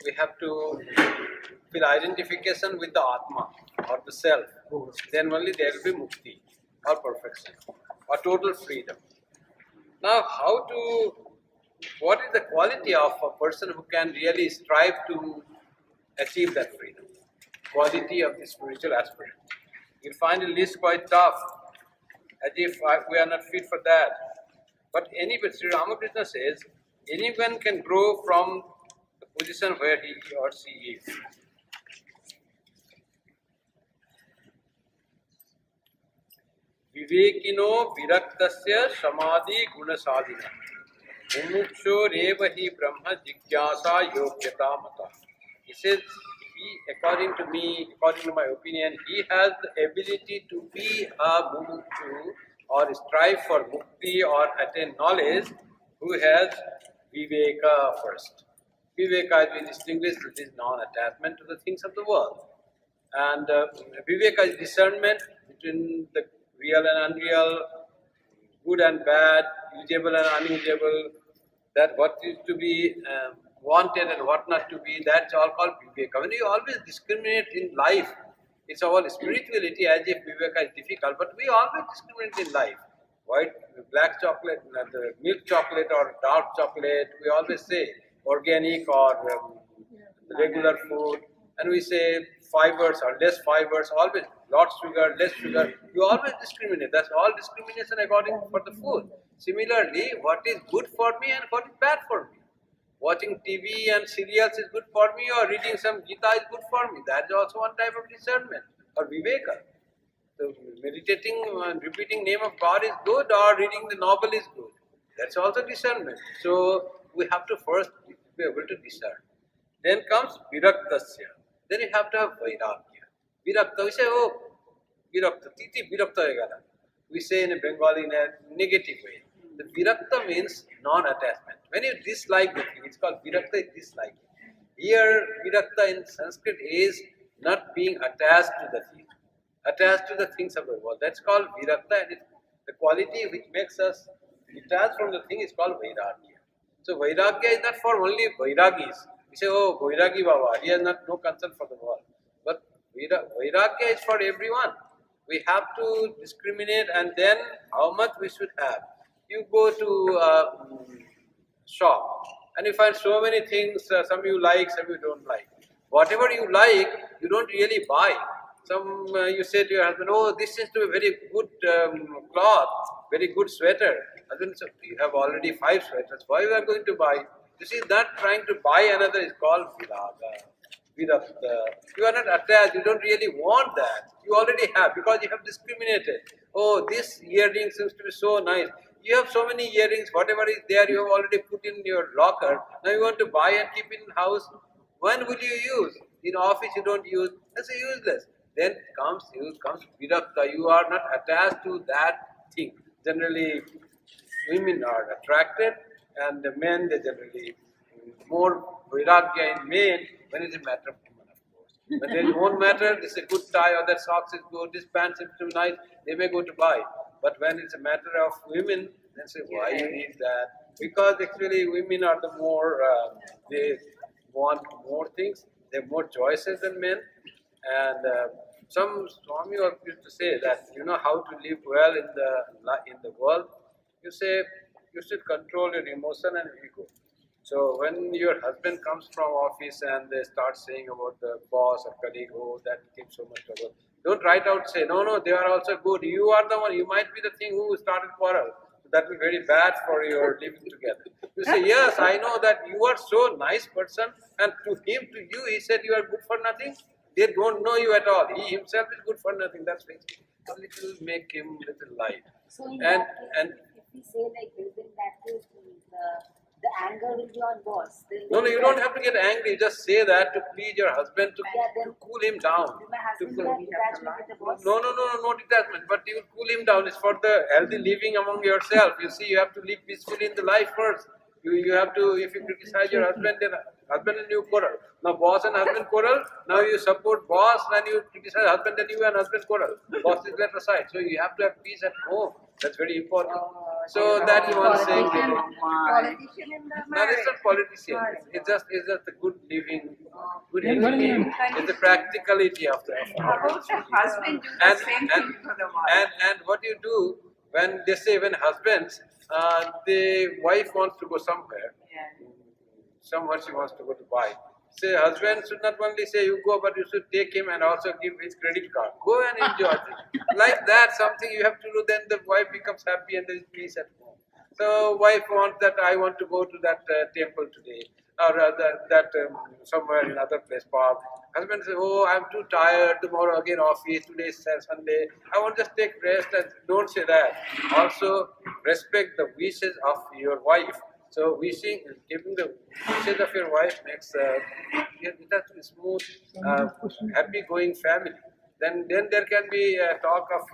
we have to feel identification with the Atma or the self. Then only there will be mukti or perfection or total freedom. Now, what is the quality of a person who can really strive to achieve that freedom? Quality of the spiritual aspirant. You'll find the list quite tough, as if we are not fit for that. But anybody, Sri Ramakrishna says, anyone can grow from the position where he or she is. Vivekino viraktasya samadhi gunasadina. Mumuksho reva hi brahma jigyasa yogyata mata. He says, according to me, according to my opinion, he has the ability to be a mumukshu or strive for mukti or attain knowledge who has Viveka first. Viveka has been distinguished with his non-attachment to the things of the world. And Viveka is discernment between the real and unreal, good and bad, usable and unusable, that what is to be wanted and what not to be, that's all called Viveka. When you always discriminate in life, it's all spirituality as if Viveka is difficult, but we always discriminate in life. White, black chocolate, the milk chocolate or dark chocolate, we always say organic or regular food, and we say fibers or less fibers, always lots sugar, less sugar. You always discriminate. That's all discrimination according for the food. Similarly, what is good for me and what is bad for me. Watching TV and serials is good for me, or reading some Gita is good for me. That is also one type of discernment or Viveka. So meditating and repeating name of God is good, or reading the novel is good. That's also discernment. So we have to first be able to discern. Then comes viraktasya. Then you have to have vairagya. Virakta, we say, oh, virakta, titi virakta egala. We say in a Bengali in a negative way. The virakta means non-attachment. When you dislike the thing, it's called virakta, is dislike. Here, virakta in Sanskrit is not being attached to the thing, attached to the things of the world. That's called virakta, and the quality which makes us detached from the thing is called vairagya. So vairagya is not for only vairagis. We say, oh, vairagi Baba, he has no concern for the world. But vairagya is for everyone. We have to discriminate, and then how much we should have. You go to a shop and you find so many things, some you like, some you don't like. Whatever you like, you don't really buy. Some you say to your husband, oh, this seems to be very good cloth, very good sweater. Husband says, you have already 5 sweaters, why you are going to buy? You see, that trying to buy another is called viraga. You are not attached, you don't really want that. You already have, because you have discriminated. Oh, this earring seems to be so nice. You have so many earrings, whatever is there, you have already put in your locker. Now you want to buy and keep in house. When will you use? In office you don't use. That's useless. Then comes virakta. You are not attached to that thing. Generally, women are attracted, and the men, they generally more vairagya in men when it's a matter of women, of course. When there won't matter, this is a good tie, or that socks is good, this pants seems to be nice, they may go to buy. But when it's a matter of women, then say, why you need that? Because actually women are the more, they want more things, they have more choices than men. And some Swami used to say that, you know how to live well in the world. You say, you should control your emotion and ego. So when your husband comes from office and they start saying about the boss or colleague, oh, that gives so much trouble. Don't write out, say, no, they are also good. You are the one, you might be the thing who started quarrel. That will be very bad for your living together. You say, yes, I know that you are so nice person, and to him, to you, he said you are good for nothing. They don't know you at all. He himself is good for nothing. That's it. So it will make him little light. So in and that case, if we say like this, in that case, the anger will be on boss. No, you don't have to get angry. Just say that to please your husband, to cool him down. My husband will have detachment with the boss. No detachment. But you cool him down. It's for the healthy living among yourself. You see, you have to live peacefully in the life first. You have to, if you criticize your husband, then husband and you quarrel. Now boss and husband quarrel. Now you support boss, then you criticize husband, then you and husband quarrel. Boss is left aside. So you have to have peace at home. That's very important. So that is one saying. Politician in the No, marriage. it's not politician. It's just a good living, good living. It's the practicality of the. How about the husband do the And same and thing for the wife? and what you do when they say when husbands, the wife wants to go somewhere. Yeah. Somewhere she wants to go to buy. Say husband should not only say you go, but you should take him and also give his credit card. Go and enjoy it. Like that, something you have to do. Then the wife becomes happy and there is peace at home. So wife wants that I want to go to that temple today, or somewhere in other place park. Husband says, oh, I'm too tired. Tomorrow again office. Today is Sunday. I want to just take rest. And don't say that. Also respect the wishes of your wife. So giving the wishes of your wife makes it has to be smooth, happy-going family. Then there can be a talk of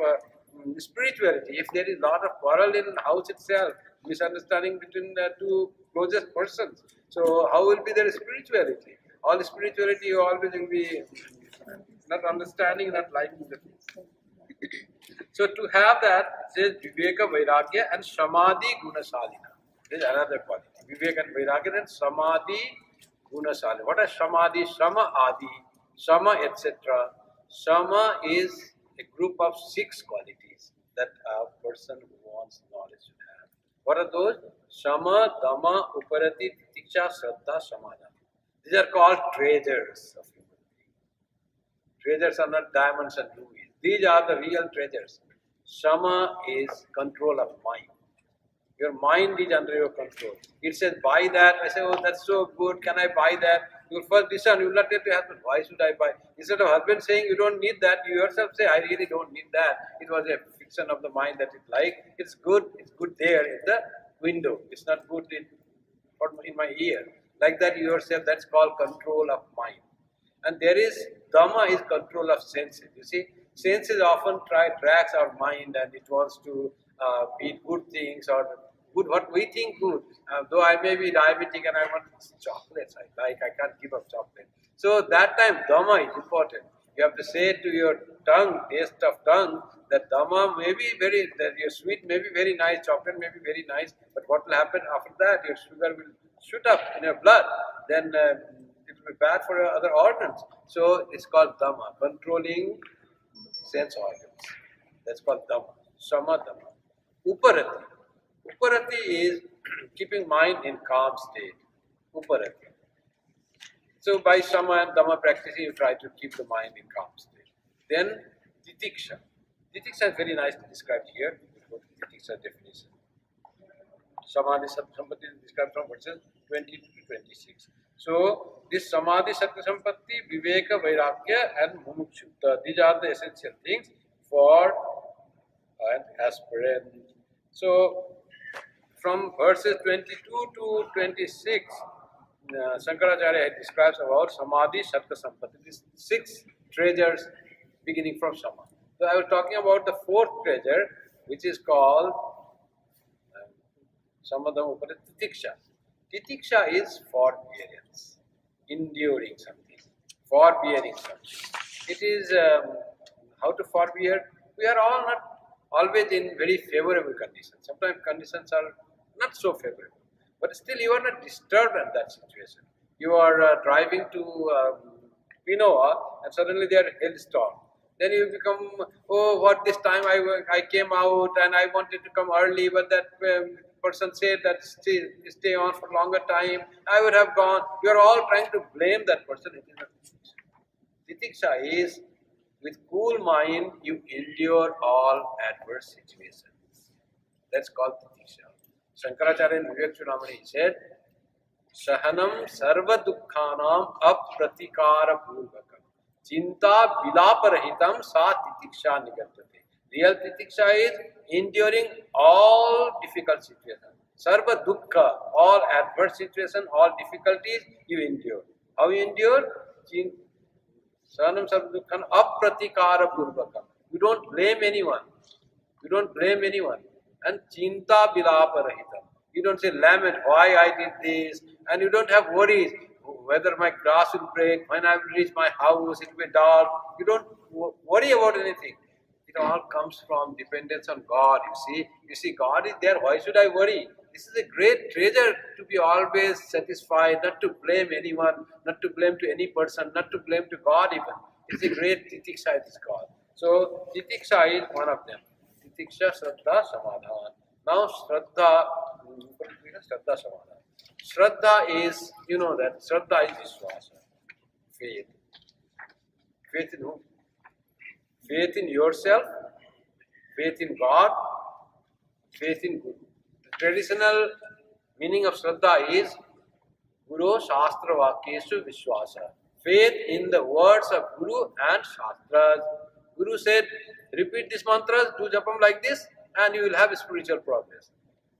spirituality. If there is a lot of quarrel in the house itself, misunderstanding between the two closest persons, so how will be their spirituality? All spirituality always will be not understanding, not liking the things. So to have that, says Viveka, Vairagya and Samadhi Gunasalina. This is another quality. Viveka and Vairagya and Samadhi Gunasalina. What is Samadhi? Sama Adi, Sama etc. Sama is a group of 6 qualities that a person who wants knowledge should have. What are those? Sama, Dhamma, Uparati, Titiksha, Shraddha, Samadha. These are called treasures of human being. Treasures are not diamonds and rubies. These are the real treasures. Sama is control of mind. Your mind is under your control. It says buy that. I say, oh, that's so good. Can I buy that? You will first listen. You will not tell your husband, why should I buy? Instead of husband saying you don't need that, you yourself say, I really don't need that. It was a fiction of the mind that it liked. It's good there in the window. It's not good in my ear. Like that yourself, that's called control of mind. And there is Dhamma is control of senses. You see, senses often tracks our mind and it wants to eat good things or good what we think good. Though I may be diabetic and I want chocolates, I can't give up chocolate. So that time Dhamma is important. You have to say to your tongue, taste of tongue, that Dhamma may be that your sweet may be very nice, chocolate may be very nice, but what will happen after that? Your sugar will shoot up in your blood. Then it will be bad for your other organs. So it's called Dhamma, controlling sense organs. That's called Dhamma. Sama Dhamma. Uparati. Uparati is keeping mind in calm state. Uparati. So by Sama and Dhamma practicing, you try to keep the mind in calm state. Then Titiksha. Titiksha is very nicely described here. Go to Titiksha definition. Samadhi Sampatti is described from verses 20 to 26. So this Samadhi Satya Sampatti, Viveka, Vairagya and Mumukshutta, these are the essential things for an aspirant. So from verses 22 to 26, Shankaracharya describes about Samadhi Satya Sampatti, these 6 treasures beginning from Sama. So I was talking about the 4th treasure, which is called Samadham Upara Titiksha. Titiksha is forbearance, enduring something, forbearing something. It is how to forbear. We are all not always in very favorable conditions. Sometimes conditions are not so favorable, but still you are not disturbed in that situation. You are driving to Pinoa and suddenly there are hailstorm. Then you become, oh, what this time I came out and I wanted to come early, but that person said that stay on for longer time. I would have gone. You are all trying to blame that person. It is not Titiksha is with cool mind you endure all adverse situations. That's called Titiksha. Shankaracharya in Viveka Chudamoni said, Sahanam sarva dukkhanam apratikara purvakam chinta vilaparahitam sa titiksha nigatate. Real titiksha is enduring all difficult situations. Sarva dukkha, all adverse situations, all difficulties you endure. How you endure? Sahanam sarva dukkhanam apratikara purvakam. You don't blame anyone. You don't blame anyone. And chinta vilaparahitam. You don't say lament why I did this, and you don't have worries whether my grass will break, when I will reach my house, it will be dark. You don't worry about anything. It all comes from dependence on God. You see, God is there. Why should I worry? This is a great treasure to be always satisfied, not to blame anyone, not to blame to any person, not to blame to God even. It's a great titiksha is God. So titiksha is one of them. Titiksha, Shraddha, Samadhan. Now Shraddha, Samadhan. Shraddha is, you know that, Shraddha is Vishwasa, faith. Faith in whom? Faith in yourself, faith in God, faith in Guru. The traditional meaning of Shraddha is Guru Shastra Vakyeshu Vishwasa. Faith in the words of Guru and Shastras. Guru said, repeat these mantras, do japam like this, and you will have spiritual progress.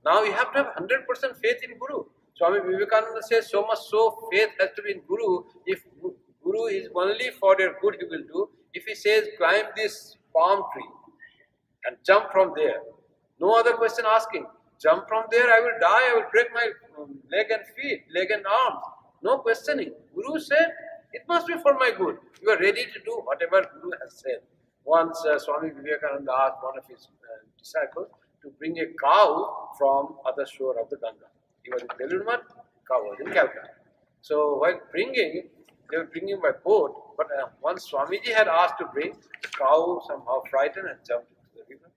Now you have to have 100% faith in Guru. Swami Vivekananda says, so much so faith has to be in Guru. If Guru is only for your good, he will do. If he says, climb this palm tree and jump from there, no other question asking. Jump from there, I will die, I will break my leg and feet, leg and arms. No questioning. Guru said, it must be for my good. You are ready to do whatever Guru has said. Once Swami Vivekananda asked one of his disciples to bring a cow from other shore of the Ganga. He was in Belur-Math, cow was in Calcutta. So while bringing, they were bringing by boat, but once Swamiji had asked to bring, the cow somehow frightened and jumped into the river.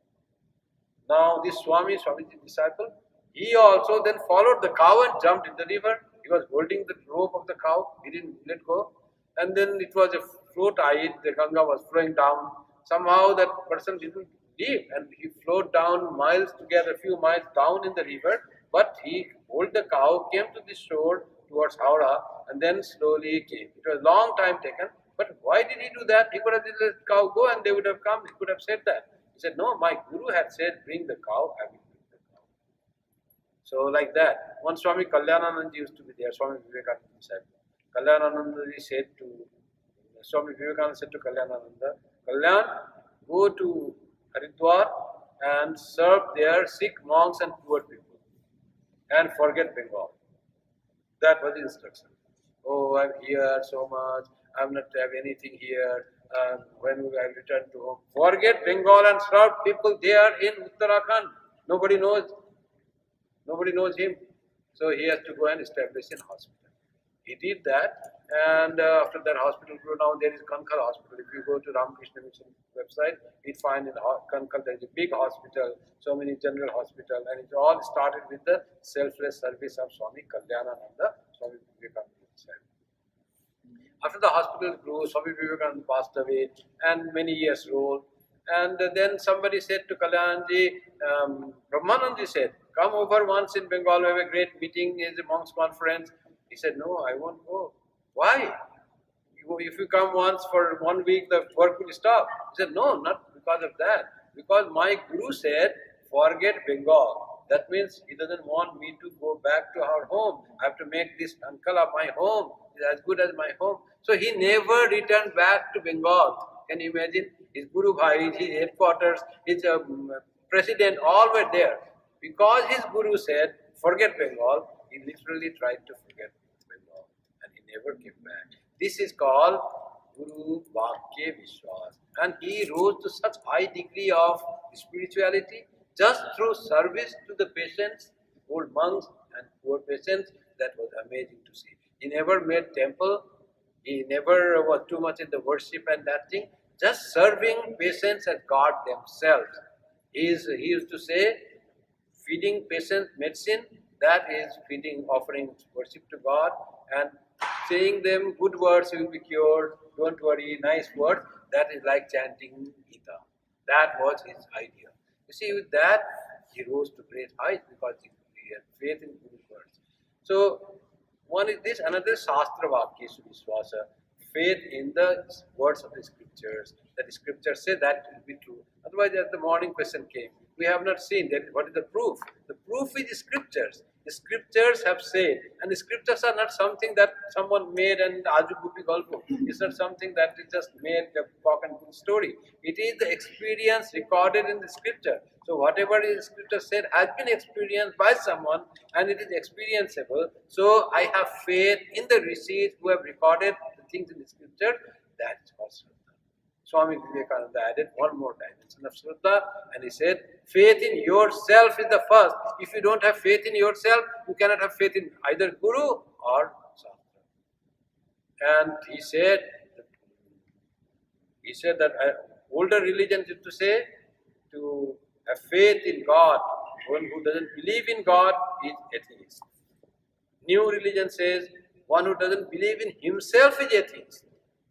Now this Swamiji's disciple, he also then followed the cow and jumped in the river. He was holding the rope of the cow, he didn't let go. And then it was a float tide, the Ganga was flowing down. Somehow that person didn't leave and he flowed down miles together, a few miles down in the river. But he held the cow, came to the shore towards Howrah and then slowly came. It was a long time taken. But why did he do that? He could have let the cow go and they would have come. He could have said that. He said, no, my Guru had said, bring the cow, I will bring the cow. So like that. One Swami Kalyananand used to be there, Swami Vivekananda said. Kalyanananda said to, Swami Vivekananda said to Kalyanananda, Kalyan, go to Haridwar and serve there Sikh monks and poor people. And forget Bengal. That was the instruction. Oh, I'm here so much, I'm not have anything here. When will I return to home? Forget Bengal and serve people there in Uttarakhand. Nobody knows him. So he has to go and establish a hospital. He did that, and after that hospital grew. Now there is Kankal Hospital. If you go to Ramakrishna Mission website, you'll find in Kankal there is a big hospital, so many general hospital, and it all started with the selfless service of Swami Kalyanananda, Swami Vivekananda. After the hospital grew, Swami Vivekananda passed away, and many years rolled. And then somebody said to Kalyanji, Brahmananji said, come over once in Bengal, we have a great meeting, it's a monks conference. He said, no, I won't go. Why? If you come once for 1 week, the work will stop. He said, no, not because of that. Because my Guru said, forget Bengal. That means he doesn't want me to go back to our home. I have to make this Ankala my home. It's as good as my home. So he never returned back to Bengal. Can you imagine? His Guru Bhai, his headquarters, his president, all were there. Because his Guru said, forget Bengal, he literally tried to forget Bengal. And he never came back. This is called Guru Vakya Vishwas. And he rose to such high degree of spirituality just through service to the patients, old monks and poor patients. That was amazing to see. He never made temple. He never was too much in the worship and that thing. Just serving patients as God themselves. He used to say, feeding patients medicine, that is feeding, offering worship to God, and saying them good words, you will be cured, don't worry, nice words, that is like chanting Gita. That was his idea. You see, with that, he rose to great heights because he had faith in Guru's words. So, one is this, another Shastra Vakyeshu Vishwasa, faith in the words of the scriptures, that the scriptures say that will be true. Otherwise, as the morning question came, we have not seen that. What is the proof? The proof is the scriptures. The scriptures have said, and the scriptures are not something that someone made and Ajugupi Golpo. It's not something that is just made a cock and bull story. It is the experience recorded in the scripture. So whatever is scripture said has been experienced by someone and it is experienceable. So I have faith in the rishis who have recorded the things in the scripture. That is called Shraddha. Swami Vivekananda added one more dimension definition of Shraddha, and he said, faith in yourself is the first. If you don't have faith in yourself, you cannot have faith in either Guru or Shastra. And he said that older religions used to say to have faith in God. One who doesn't believe in God is atheist. New religion says one who doesn't believe in himself is atheist.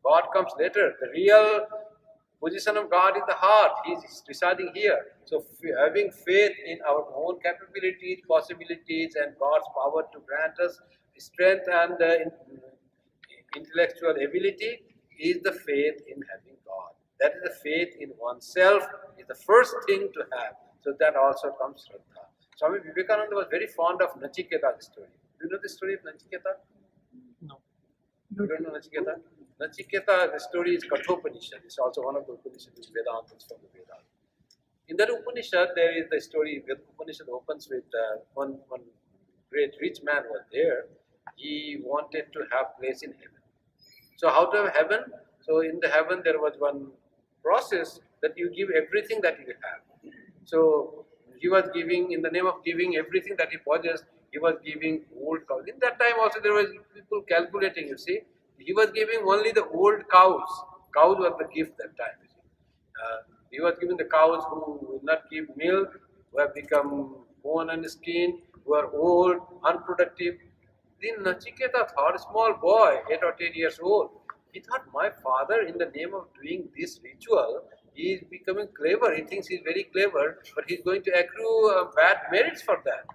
God comes later. The real position of God is the heart. He is residing here. So having faith in our own capabilities, possibilities, and God's power to grant us strength and intellectual ability is the faith in having God. That is the faith in oneself is the first thing to have. So that also comes Shraddha. Swami Vivekananda was very fond of Nachiketa's story. Do you know the story of Nachiketa? No. You don't know Nachiketa? Nachiketa, the story is Kathopanishad. It's also one of the Upanishads, Vedantas from the Vedas. In that Upanishad, there is the story. The Upanishad opens with one great rich man was there. He wanted to have place in heaven. So how to have heaven? So in the heaven there was one process that you give everything that you have. So he was giving, in the name of giving everything that he possessed, he was giving old cows. In that time also there was people calculating, you see. He was giving only the old cows. Cows were the gift that time, you see. He was giving the cows who will not give milk, who have become bone and skin, who are old, unproductive. Then Nachiketa thought, a small boy, 8 or 10 years old, he thought, my father, in the name of doing this ritual, he is becoming clever. He thinks he's very clever, but he's going to accrue bad merits for that.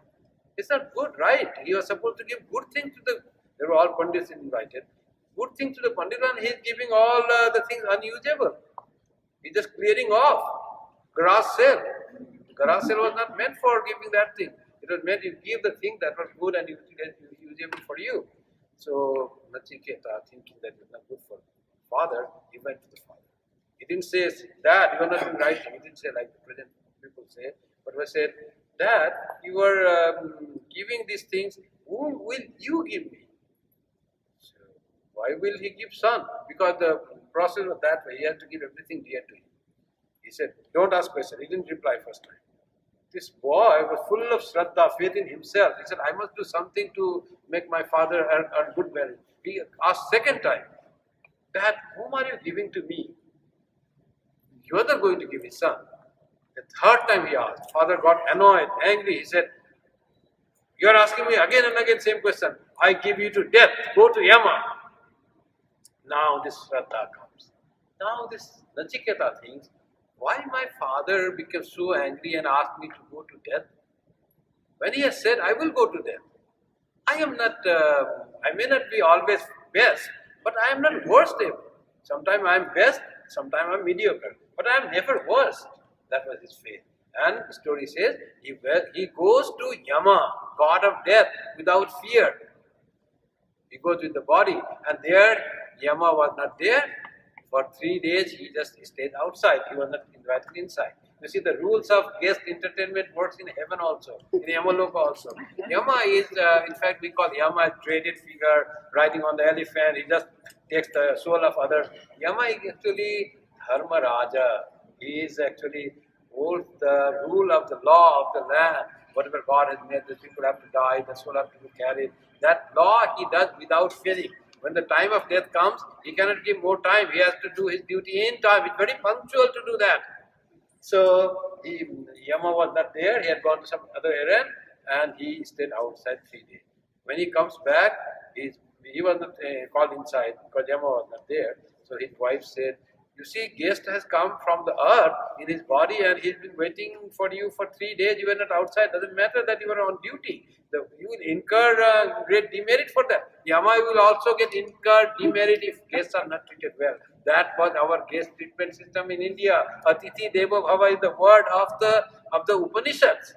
It's not good, right? He was supposed to give good things to the, there were all Pandits invited, good things to the Pandit, and he's giving all the things unusable. He's just clearing off. Grass cell. Grass cell was not meant for giving that thing. It was meant you give the thing that was good and usable for you. So Nachiketa, thinking that it's not good for father, he went to the father. He didn't say, Dad, you are not doing right. He didn't say like the present people say, but he said, Dad, you are giving these things, whom will you give me? So, why will he give son? Because the process was that way. He has to give everything dear to him. He said, don't ask questions. He didn't reply first time. This boy was full of Shraddha, faith in himself. He said, I must do something to make my father earn good marriage. He asked second time, Dad, whom are you giving to me? You are not going to give his son. The third time he asked, father got annoyed, angry. He said, you are asking me again and again same question. I give you to death. Go to Yama. Now this Shraddha comes. Now this Nachiketa thinks, why my father became so angry and asked me to go to death? When he has said, I will go to death. I am not, I may not be always best, but I am not worst ever. Sometimes I am best, sometimes I am mediocre, but I am never worst. That was his faith. And the story says, he goes to Yama, god of death, without fear. He goes with the body, and there Yama was not there. For 3 days he just stayed outside. He was not invited inside. You see, the rules of guest entertainment works in heaven also, in Yamaloka also. Yama is, in fact, we call Yama a dreaded figure riding on the elephant. He just takes the soul of others. Yama is actually Dharma Raja. He is actually holds the rule of the law of the land. Whatever God has made, the people have to die, the soul have to be carried. That law he does without failing. When the time of death comes, he cannot give more time. He has to do his duty in time. He's very punctual to do that. So Yama was not there. He had gone to some other errand, and he stayed outside 3 days. When he comes back, he was not called inside because Yama was not there. So his wife said, you see, guest has come from the earth in his body and he's been waiting for you for 3 days. You were not outside. Doesn't matter that you were on duty. You will incur great demerit for that. Yama will also get incurred demerit if guests are not treated well. That was our guest treatment system in India. Atithi Deva Bhava is the word of the Upanishads.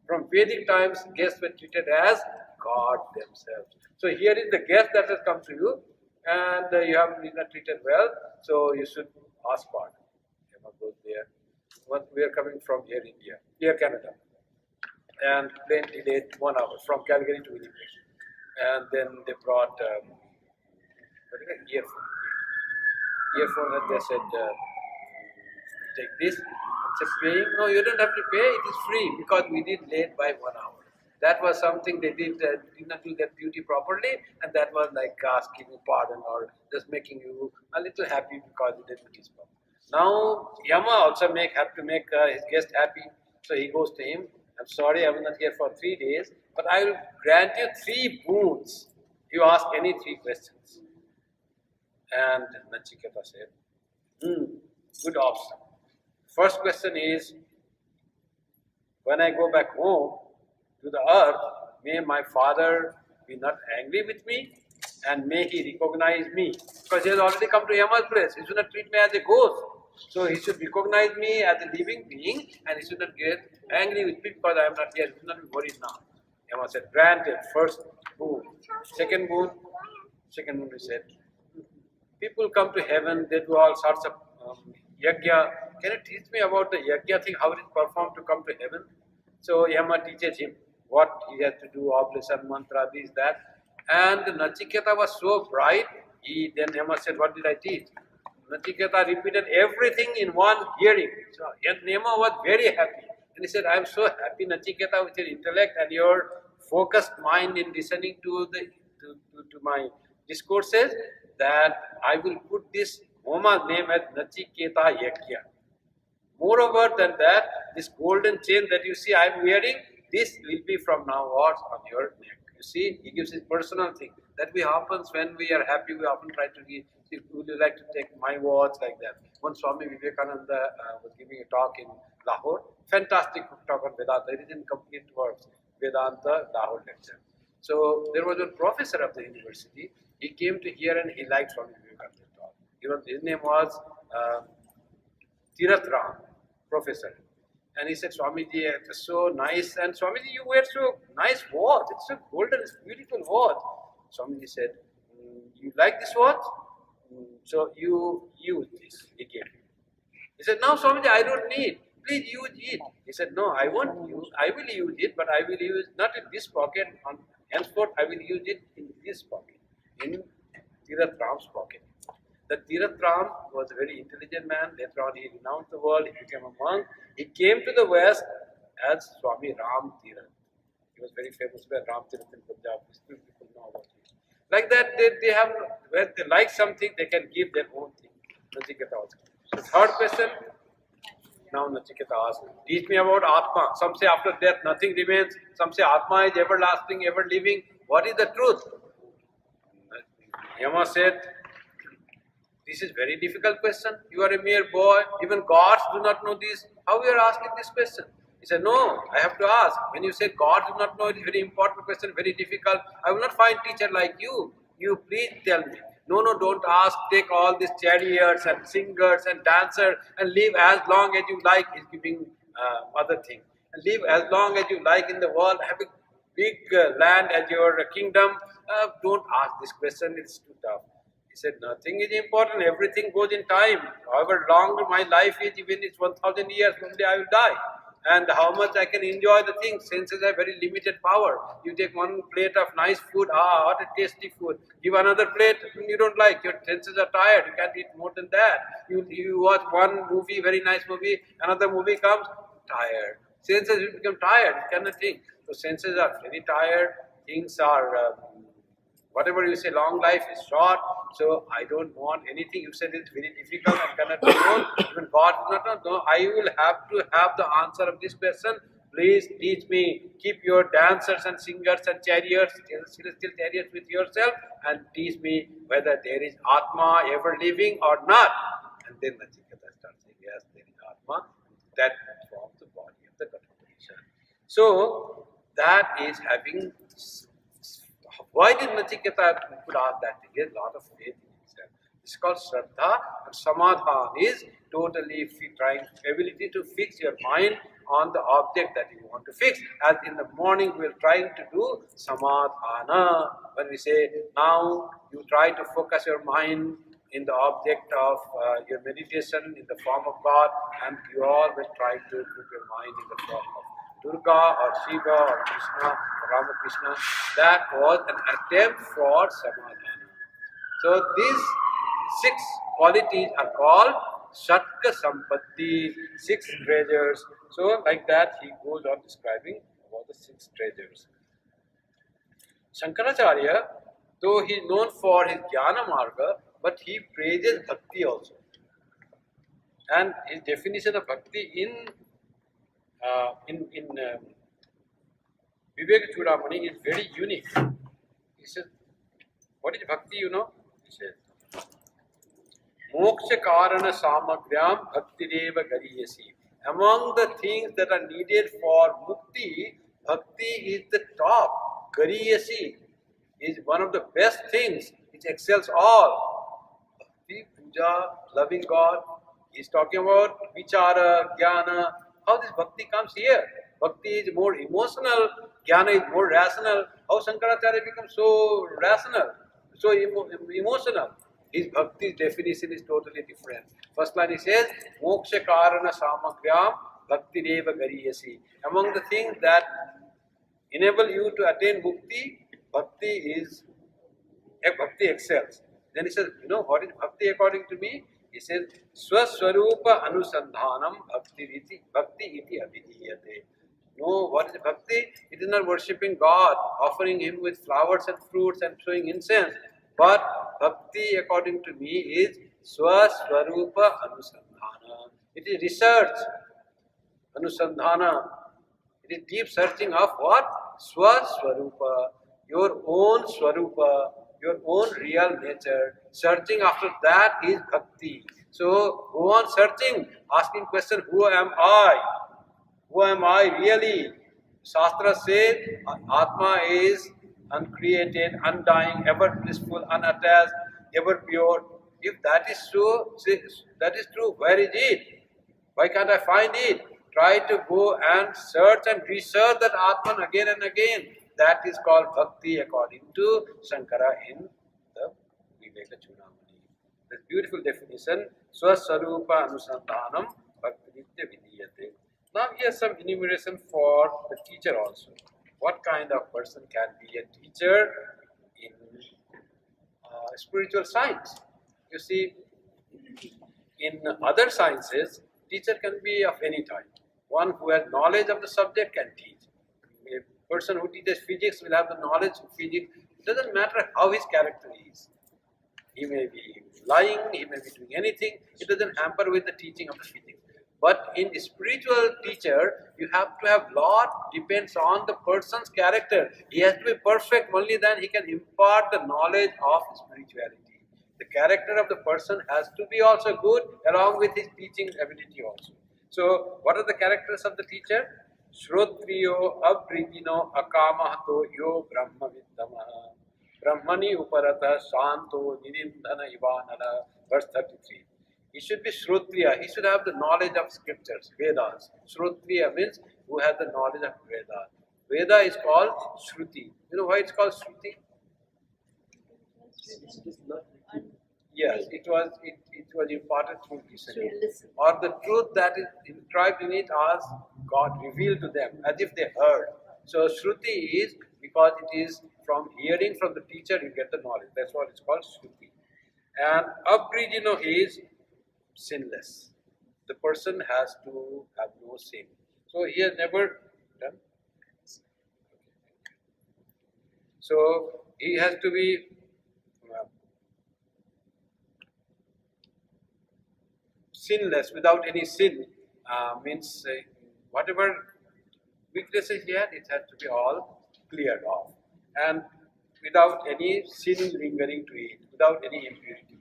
From Vedic times, guests were treated as God themselves. So here is the guest that has come to you, and you have been not treated well, so you should ask pardon. Yama goes there. We are coming from here Canada. And plane delayed 1 hour from Calgary to Winnipeg. And then they brought earphone, and they said, take this. And Said, paying? No, you don't have to pay. It is free because we did late by 1 hour. That was something they did not do their duty properly, and that was like asking you pardon or just making you a little happy because you did his job. Now Yama also have to make his guest happy, so he goes to him. I'm sorry, I was not here for 3 days, but I will grant you 3 boons. You ask any 3 questions. And Nachiketa said, good option. First question is, when I go back home to the earth, may my father be not angry with me and may he recognize me. Because he has already come to Yama's place. He should not treat me as a ghost. So he should recognize me as a living being and he should not get angry with me because I am not here. He should not be worried now. Yama said, granted, first boon. Second boon, he said, people come to heaven, they do all sorts of yajna. Can you teach me about the yajna thing, how it is performed to come to heaven? So Yama teaches him what he has to do, oblation, mantra, this, that. And Nachiketa was so bright, then Yama said, what did I teach? Nachiketa repeated everything in one hearing. So Yama was very happy. And he said, I am so happy, Nachiketa, with your intellect and your focused mind in listening to my discourses, that I will put this Homa's name as Nachiketa Yajna. Moreover than that, this golden chain that you see I am wearing, this will be from now on your neck. You see, he gives his personal thing. That we happens when we are happy, we often try to give, would you like to take my watch, like that. One Swami Vivekananda was giving a talk in Lahore, fantastic talk on Vedanta. It is in complete words, Vedanta Lahore lecture. So there was a professor of the university, he came to hear and he liked Swami Vivekananda's talk. His name was Tirath Ram, professor. And he said, Swamiji, it's so nice. And Swamiji, you wear so nice watch. It's so golden, it's beautiful watch. Swamiji said, you like this watch? So you use this. He gave him. He said, no, Swamiji, I don't need. Please use it. He said, no, I won't use. I will use it, but I will use not in this pocket. Henceforth, I will use it in this pocket, in Tirath Ram's pocket. The Tirath Ram was a very intelligent man. Later on, he renounced the world. He became a monk. He came to the West as Swami Ram Tirath. He was very famous by Ram Tirath in Punjab. Still people know about him. Like that, they have, when they like something, they can give their own thing. Nachiketa also. The third question, now Nachiketa asks, teach me about Atma. Some say after death nothing remains. Some say Atma is everlasting, ever living. What is the truth? Yama said, this is very difficult question. You are a mere boy. Even gods do not know this. How you are asking this question? He said, no, I have to ask. When you say gods do not know, it is a very important question, very difficult. I will not find teacher like you. You please tell me. No, don't ask. Take all these chariots and singers and dancers and live as long as you like. He's giving other thing. And live as long as you like in the world. Have a big land as your kingdom. Don't ask this question. It's too tough. He said, nothing is important, everything goes in time. However long my life is, even it's 1,000 years, one day I will die. And how much I can enjoy the things, senses have very limited power. You take one plate of nice food, what a tasty food. Give another plate, you don't like, your senses are tired, you can't eat more than that. You watch one movie, very nice movie, another movie comes, tired. Senses will become tired, you cannot think. So senses are very tired, things are... whatever you say, long life is short, so I don't want anything. You said it's very difficult, I cannot know. Even God does not know. I will have to have the answer of this question. Please teach me. Keep your dancers and singers and chariots, celestial chariots with yourself and teach me whether there is Atma ever living or not. And then Nachiketa starts saying, yes, there is Atma. That forms the body of the Katha. So, that is having... Why did Nachiketa could ask that? He has a lot of faith in himself. It's called Shraddha, and Samadhan is totally trying ability to fix your mind on the object that you want to fix. As in the morning we are trying to do Samadhana. When we say, now you try to focus your mind in the object of your meditation in the form of God, and you all will try to put your mind in the form of Durga or Shiva or Krishna or Ramakrishna. That was an attempt for Samadhana. So these 6 qualities are called Shatka Sampatti, 6 treasures. So like that he goes on describing about the 6 treasures. Shankaracharya, though he is known for his Jnana Marga, but he praises Bhakti also. And his definition of Bhakti in Viveka Chudamoni is very unique. He says, what is Bhakti, you know? He says, Moksha Karana Samagriyam Bhaktireva Gariyasi. Among the things that are needed for Mukti, Bhakti is the top. Gariyasi is one of the best things. It excels all. Bhakti, puja, loving God. He is talking about vichara, jnana. How this bhakti comes here? Bhakti is more emotional, jnana is more rational. How Shankaracharya becomes so rational, so emotional? His bhakti's definition is totally different. First line he says, Moksha Karana Samagriyam Bhakti Deva Gariyasi. Among the things that enable you to attain mukti, bhakti excels. Then he says, you know what is bhakti according to me? He says, Swaswarupa Anusandhanam Bhakti iti abhidhiyate. No, what is bhakti? It is not worshipping God, offering Him with flowers and fruits and showing incense. But bhakti, according to me, is Swaswarupa Anusandhana. It is research, Anusandhana. It is deep searching of what? Swaswarupa, your own Swarupa, your own real nature. Searching after that is bhakti. So go on searching, asking question, who am I? Who am I really? Shastra says Atma is uncreated, undying, ever blissful, unattached, ever pure. If that is so, that is true, where is it? Why can't I find it? Try to go and search and research that Atman again and again. That is called bhakti according to Shankara in the Viveka Chudamoni. This beautiful definition, Swaswarupa Anusandhanam Bhakti Nitya Vidiyate. Now here's some enumeration for the teacher also. What kind of person can be a teacher in spiritual science? You see, in other sciences, teacher can be of any type. One who has knowledge of the subject can teach. A person who teaches physics will have the knowledge of physics. It doesn't matter how his character is. He may be lying, he may be doing anything. It doesn't hamper with the teaching of the physics. But in spiritual teacher, you have to have lot depends on the person's character. He has to be perfect, only then he can impart the knowledge of spirituality. The character of the person has to be also good along with his teaching ability also. So, what are the characters of the teacher? Shrotriyo abrijino akamahato yo brahma viddamaha brahmani uparata shanto nirindana ivanana. Verse 33. He should be Shrotriya. He should have the knowledge of scriptures, Vedas. Shrotriya means who has the knowledge of Vedas. Veda is called Shruti. You know why it's called Shruti? Yes, it was imparted through listening. Or the truth that is inscribed in it as God revealed to them, as if they heard. So Shruti is because it is from hearing from the teacher you get the knowledge. That's what it's called Shruti. And Abrijino is sinless. The person has to have no sin. So he has never done. So he has to be sinless, without any sin. Means whatever weaknesses he had, it has to be all cleared off. And without any sin lingering to it, without any impurity.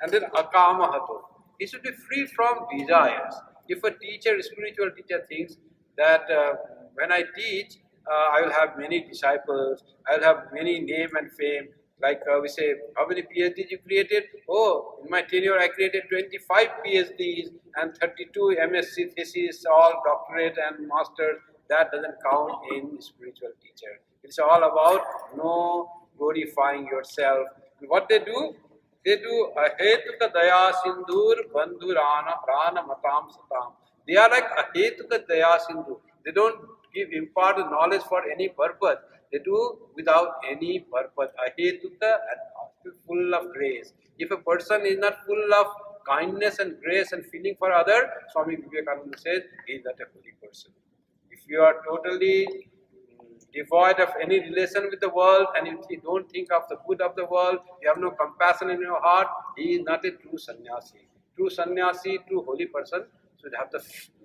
And then akamahato. He should be free from desires. If a teacher, spiritual teacher thinks that when I teach, I will have many disciples, I will have many name and fame. Like we say, how many PhDs you created? Oh, in my tenure I created 25 PhDs and 32 MSc theses, all doctorate and masters. That doesn't count in spiritual teacher. It's all about no glorifying yourself. And what they do? They do ahetuka daya sindur bandhurana prana matam satam. They are like ahetuka daya sindur. They don't impart the knowledge for any purpose. They do without any purpose. Ahetuka and full of grace. If a person is not full of kindness and grace and feeling for other, Swami Vivekananda says, he is not a holy person. If you are totally devoid of any relation with the world and if you don't think of the good of the world, you have no compassion in your heart, he is not a true sannyasi. True sannyasi, true holy person should have the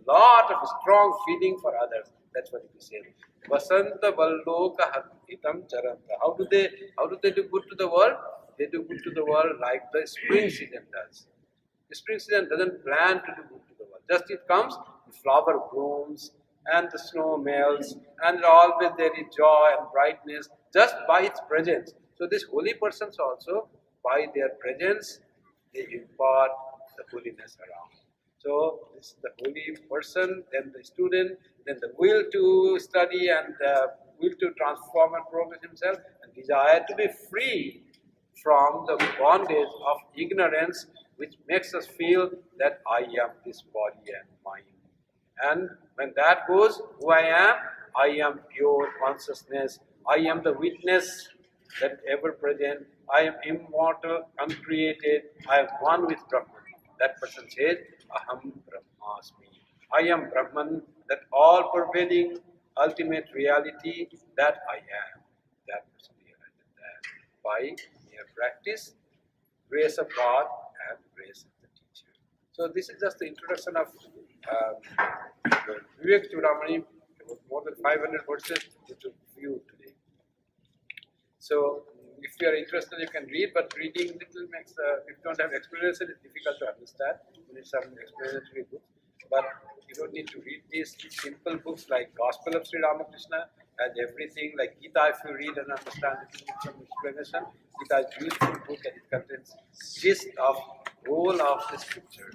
lot of strong feeling for others. That's what he says. Vasanta Valloka Hitam Charanta. How do they do good to the world? They do good to the world like the spring season does. The spring season doesn't plan to do good to the world. Just it comes, the flower blooms and the snow melts and always there is joy and brightness just by its presence. So these holy persons also, by their presence, they impart the holiness around. So this is the holy person, then the student, then the will to study and will to transform and progress himself and desire to be free from the bondage of ignorance which makes us feel that I am this body and mind. And when that goes, who I am pure consciousness, I am the witness that ever present, I am immortal, uncreated, I am one with Brahman. That person says, Aham Brahmasmi. I am Brahman, that all-pervading, ultimate reality that I am. That person realizes that by mere practice, grace of God and grace of the teacher. So this is just the introduction of Viveka Chudamoni, about more than 500 verses to view today. So if you are interested, you can read, but reading little makes, if you don't have explanation, it's difficult to understand. You need some explanatory books. But you don't need to read these simple books like Gospel of Sri Ramakrishna and everything, like Gita, if you read and understand it, some explanation. Gita is a beautiful book and it contains gist of whole of the scripture.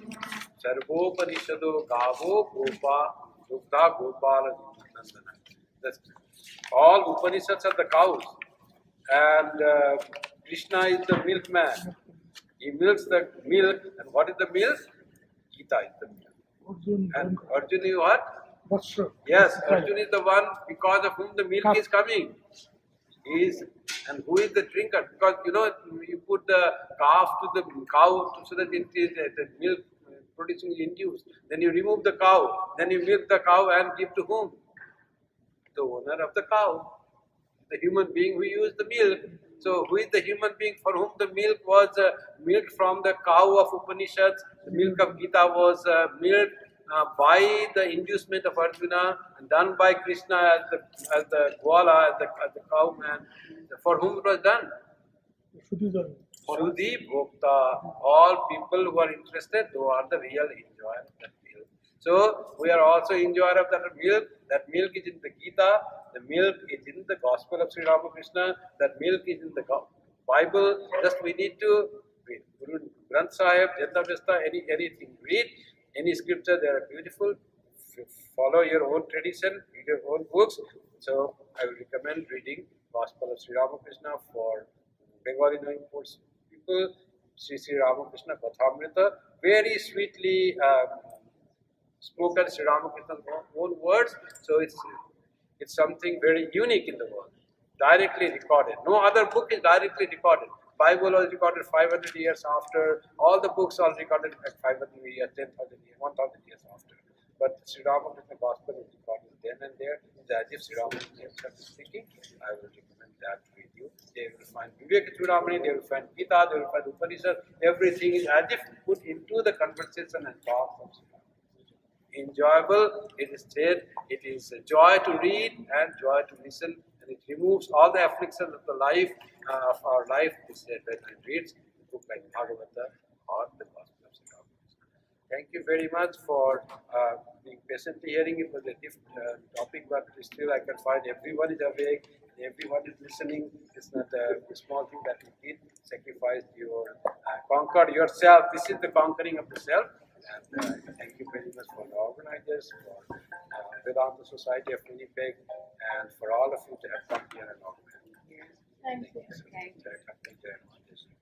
Sarvopanishado Gavo Gopa Dugdha Gopala Nandana. That's all Upanishads are the cows. And Krishna is the milkman. He milks the milk. And what is the milk? Gita is the milk. And Arjuna is what? That's true. Yes, Arjuna is the one because of whom the milk is coming. And who is the drinker? Because you put the calf to the cow so that it is the milk producing is induced. Then you remove the cow. Then you milk the cow and give to whom? The owner of the cow. The human being who used the milk. So who is the human being for whom the milk was milked from the cow of Upanishads? The milk of Gita was milked by the inducement of Arjuna and done by Krishna as the Gwala, as the cowman. For whom it was done? Sudhi Bhokta. All people who are interested, those are the real enjoyer of that milk. So we are also enjoyer of that milk. That milk is in the Gita. The milk is in the Gospel of Sri Ramakrishna. That milk is in the Bible. Just we need to read. Guru Granth Sahib, Jatavesta, anything. Read any scripture. They are beautiful. Follow your own tradition. Read your own books. So I will recommend reading Gospel of Sri Ramakrishna for Bengali knowing people. Sri Ramakrishna Kathamrita. Very sweetly spoken Sri Ramakrishna's own words. So it's something very unique in the world, directly recorded. No other book is directly recorded. Bible was recorded 500 years after. All the books are recorded at 500 years, 10,000 years, 1,000 years after. But Sri Ramakrishna Gospel is recorded then and there. It's as if Sri Ramakrishna himself is speaking. I will recommend that with you. They will find Viveka Chudamoni, they will find Gita, they will find Upanishad. Everything is as if put into the conversation and talk of Sri Ramakrishna. Enjoyable, it is said, it is a joy to read and joy to listen, and it removes all the afflictions of the life, of our life. This said when one reads a book like Bhagavata or the Gospel of Sri Ramakrishna. Thank you very much for being patiently hearing. It was a different topic, but still I can find everyone is awake, everyone is listening. It's not a small thing that you did, sacrificed your, conquered yourself. This is the conquering of the self. And thank you very much for the organizers, for Vedanta Society of Winnipeg, and for all of you to have come here and organize. Thank you. Thank you.